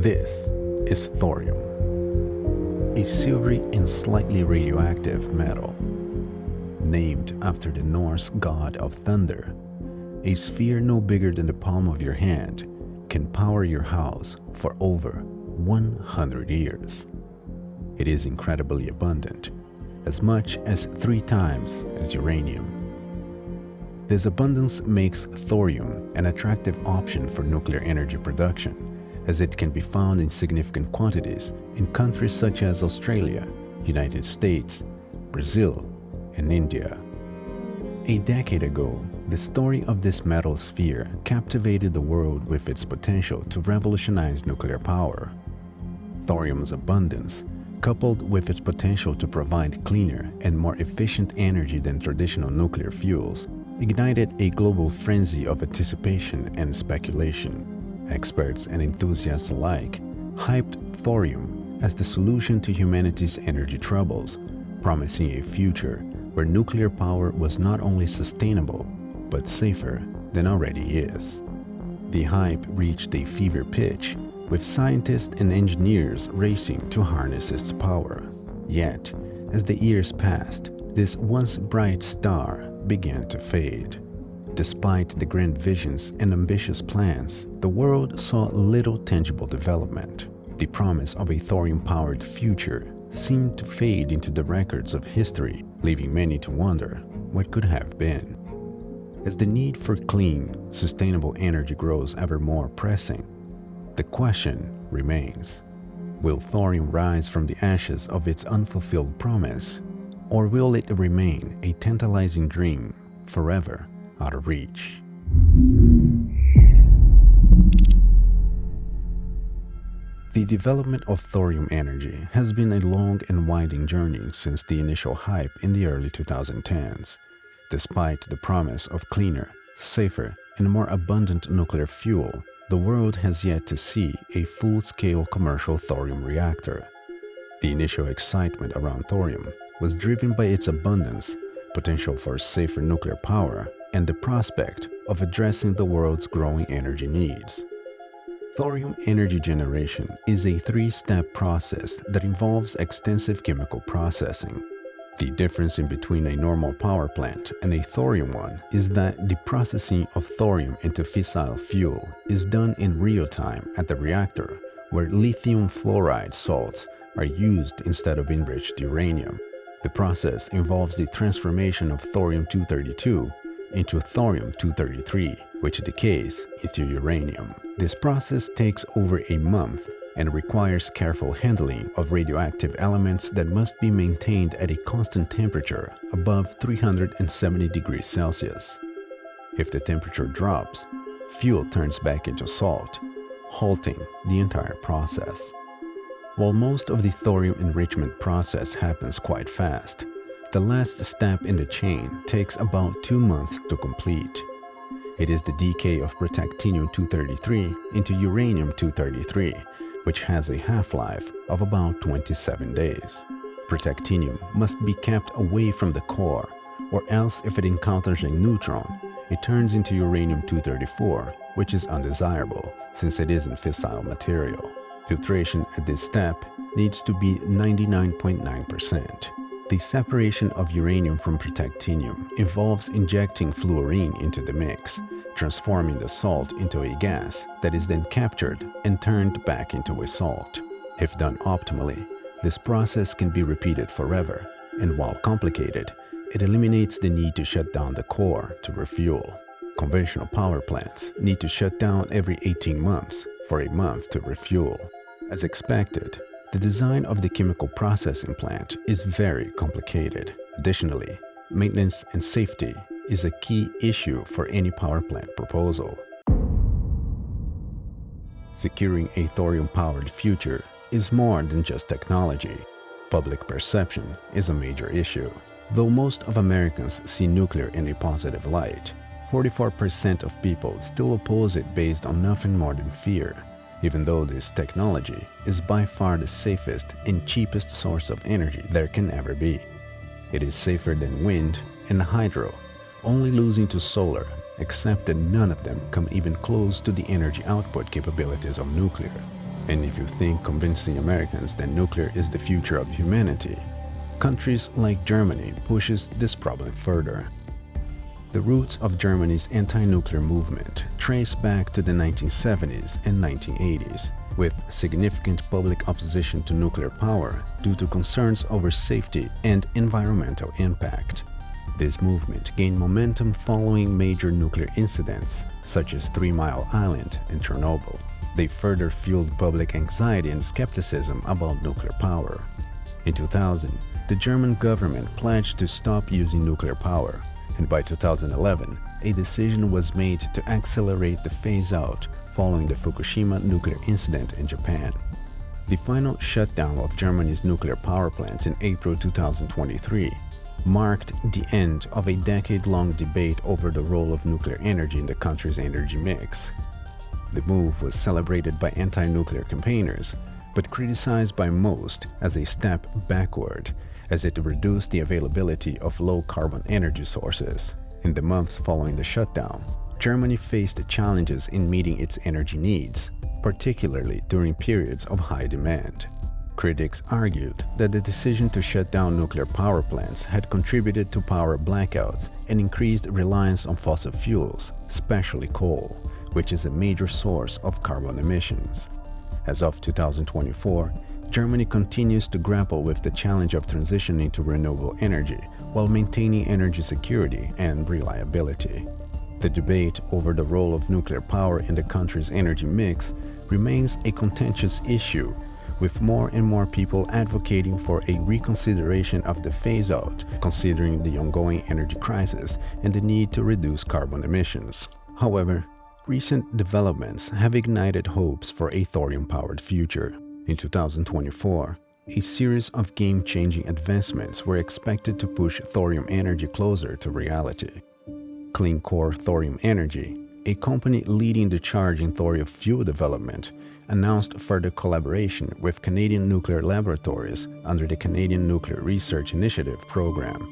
This is thorium, a silvery and slightly radioactive metal. Named after the Norse god of thunder, a sphere no bigger than the palm of your hand can power your house for over 100 years. It is incredibly abundant, as much as 3 times as uranium. This abundance makes thorium an attractive option for nuclear energy production, as it can be found in significant quantities in countries such as Australia, United States, Brazil, and India. A decade ago, the story of this metal sphere captivated the world with its potential to revolutionize nuclear power. Thorium's abundance, coupled with its potential to provide cleaner and more efficient energy than traditional nuclear fuels, ignited a global frenzy of anticipation and speculation. Experts and enthusiasts alike hyped thorium as the solution to humanity's energy troubles, promising a future where nuclear power was not only sustainable, but safer than already is. The hype reached a fever pitch, with scientists and engineers racing to harness its power. Yet, as the years passed, this once bright star began to fade. Despite the grand visions and ambitious plans, the world saw little tangible development. The promise of a thorium-powered future seemed to fade into the records of history, leaving many to wonder what could have been. As the need for clean, sustainable energy grows ever more pressing, the question remains: will thorium rise from the ashes of its unfulfilled promise, or will it remain a tantalizing dream forever out of reach? The development of thorium energy has been a long and winding journey since the initial hype in the early 2010s. Despite the promise of cleaner, safer, and more abundant nuclear fuel, the world has yet to see a full-scale commercial thorium reactor. The initial excitement around thorium was driven by its abundance, potential for safer nuclear power, and the prospect of addressing the world's growing energy needs. Thorium energy generation is a 3-step process that involves extensive chemical processing. The difference in between a normal power plant and a thorium one is that the processing of thorium into fissile fuel is done in real time at the reactor, where lithium-fluoride salts are used instead of enriched uranium. The process involves the transformation of thorium-232 into thorium-233, which decays into uranium. This process takes over a month and requires careful handling of radioactive elements that must be maintained at a constant temperature above 370 degrees Celsius. If the temperature drops, fuel turns back into salt, halting the entire process. While most of the thorium enrichment process happens quite fast, the last step in the chain takes about 2 months to complete. It is the decay of protactinium-233 into uranium-233, which has a half-life of about 27 days. Protactinium must be kept away from the core, or else if it encounters a neutron, it turns into uranium-234, which is undesirable since it isn't fissile material. Filtration at this step needs to be 99.9%. The separation of uranium from protactinium involves injecting fluorine into the mix, transforming the salt into a gas that is then captured and turned back into a salt. If done optimally, this process can be repeated forever, and while complicated, it eliminates the need to shut down the core to refuel. Conventional power plants need to shut down every 18 months for a month to refuel. As expected, the design of the chemical processing plant is very complicated. Additionally, maintenance and safety is a key issue for any power plant proposal. Securing a thorium-powered future is more than just technology. Public perception is a major issue. Though most of Americans see nuclear in a positive light, 44% of people still oppose it based on nothing more than fear. Even though this technology is by far the safest and cheapest source of energy there can ever be. It is safer than wind and hydro, only losing to solar, except that none of them come even close to the energy output capabilities of nuclear. And if you think convincing Americans that nuclear is the future of humanity, countries like Germany pushes this problem further. The roots of Germany's anti-nuclear movement trace back to the 1970s and 1980s, with significant public opposition to nuclear power due to concerns over safety and environmental impact. This movement gained momentum following major nuclear incidents such as 3 Mile Island and Chernobyl. They further fueled public anxiety and skepticism about nuclear power. In 2000, the German government pledged to stop using nuclear power, and by 2011, a decision was made to accelerate the phase-out following the Fukushima nuclear incident in Japan. The final shutdown of Germany's nuclear power plants in April 2023 marked the end of a decade-long debate over the role of nuclear energy in the country's energy mix. The move was celebrated by anti-nuclear campaigners, but criticized by most as a step backward, as it reduced the availability of low-carbon energy sources. In the months following the shutdown, Germany faced challenges in meeting its energy needs, particularly during periods of high demand. Critics argued that the decision to shut down nuclear power plants had contributed to power blackouts and increased reliance on fossil fuels, especially coal, which is a major source of carbon emissions. As of 2024, Germany continues to grapple with the challenge of transitioning to renewable energy while maintaining energy security and reliability. The debate over the role of nuclear power in the country's energy mix remains a contentious issue, with more and more people advocating for a reconsideration of the phase-out, considering the ongoing energy crisis and the need to reduce carbon emissions. However, recent developments have ignited hopes for a thorium-powered future. In 2024, a series of game-changing advancements were expected to push thorium energy closer to reality. Clean Core Thorium Energy, a company leading the charge in thorium fuel development, announced further collaboration with Canadian nuclear laboratories under the Canadian Nuclear Research Initiative program.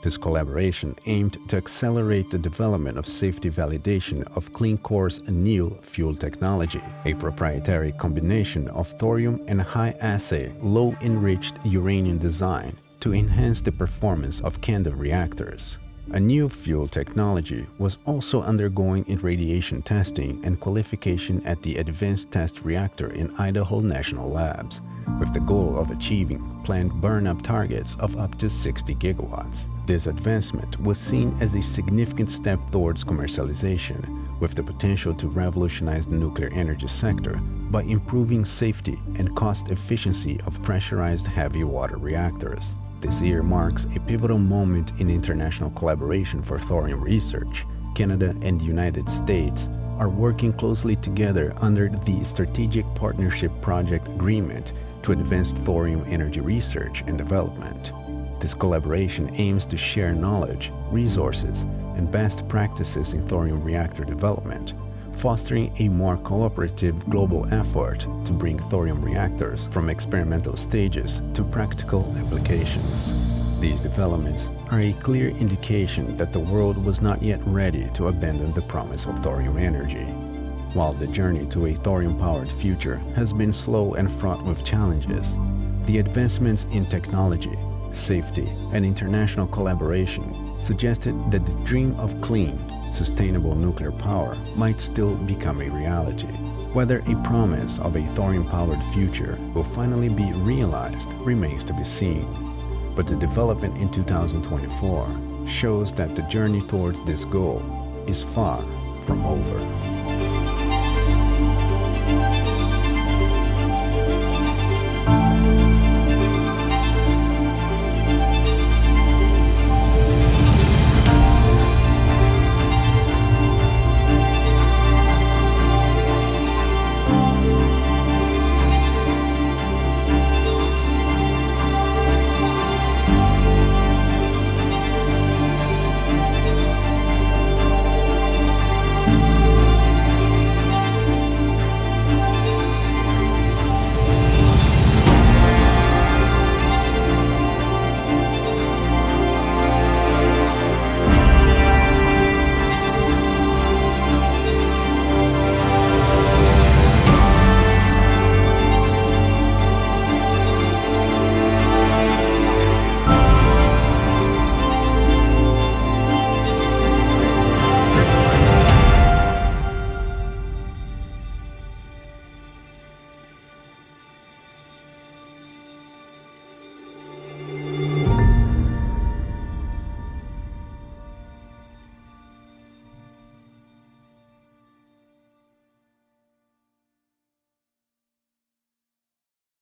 This collaboration aimed to accelerate the development of safety validation of Clean Core's ANEEL fuel technology, a proprietary combination of thorium and high-assay, low-enriched uranium design to enhance the performance of CANDU reactors. ANEEL fuel technology was also undergoing irradiation testing and qualification at the Advanced Test Reactor in Idaho National Labs, with the goal of achieving planned burn-up targets of up to 60 gigawatts. This advancement was seen as a significant step towards commercialization, with the potential to revolutionize the nuclear energy sector by improving safety and cost efficiency of pressurized heavy water reactors. This year marks a pivotal moment in international collaboration for thorium research. Canada and the United States are working closely together under the Strategic Partnership Project Agreement to advance thorium energy research and development. This collaboration aims to share knowledge, resources, and best practices in thorium reactor development, fostering a more cooperative global effort to bring thorium reactors from experimental stages to practical applications. These developments are a clear indication that the world was not yet ready to abandon the promise of thorium energy. While the journey to a thorium-powered future has been slow and fraught with challenges, the advancements in technology, safety, and international collaboration suggested that the dream of clean, sustainable nuclear power might still become a reality. Whether a promise of a thorium-powered future will finally be realized remains to be seen. But the development in 2024 shows that the journey towards this goal is far from over.